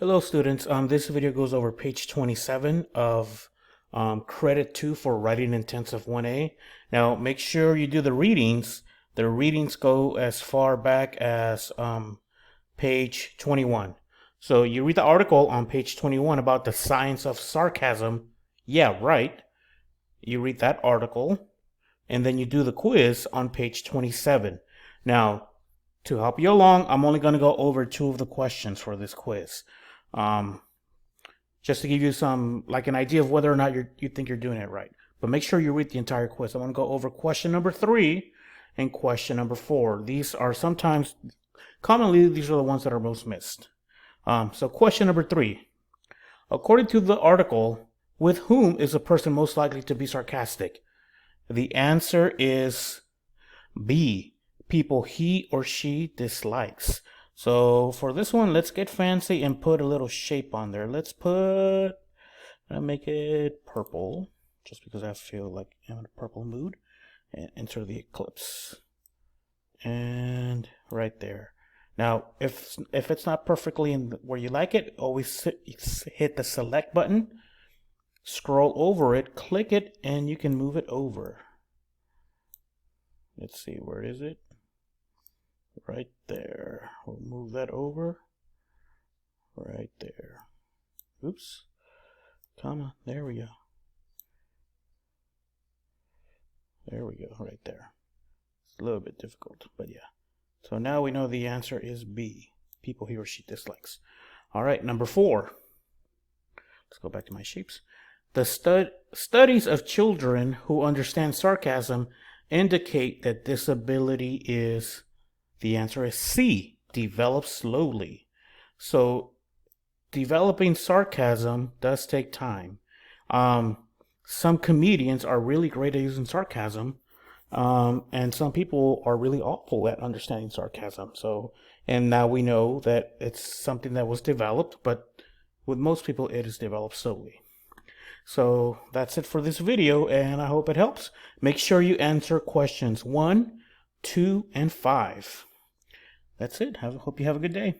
Hello students, this video goes over page 27 of credit 2 for writing intensive 1A. Now make sure you do the readings. The readings go as far back as page 21. So you read the article on page 21 about the science of sarcasm. Yeah, right. You read that article and then you do the quiz on page 27. Now, to help you along, I'm only going to go over 2 of the questions for this quiz. Just to give you an idea of whether or not you think you're doing it right. But make sure you read the entire quiz. I want to go over question number 3 and question number 4. These are commonly these are the ones that are most missed. So question number 3. According to the article, with whom is a person most likely to be sarcastic? The answer is B. People he or she dislikes. So for this one, let's get fancy and put a little shape on there. I'll make it purple, just because I feel like I'm in a purple mood. And insert the eclipse. And right there. Now, if it's not perfectly in where you like it, always hit the select button, scroll over it, click it, and you can move it over. Let's see, where is it? Right there. We'll move that over. Right there. Oops. Comma. There we go. There we go. Right there. It's a little bit difficult, but yeah. So now we know the answer is B. People he or she dislikes. All right, number 4. Let's go back to my shapes. The studies of children who understand sarcasm indicate that this ability is... The answer is C, develop slowly. So developing sarcasm does take time. Some comedians are really great at using sarcasm, and some people are really awful at understanding sarcasm. And now we know that it's something that was developed, but with most people it is developed slowly. So that's it for this video, and I hope it helps. Make sure you answer questions 1, 2, and 5. That's it. Hope you have a good day.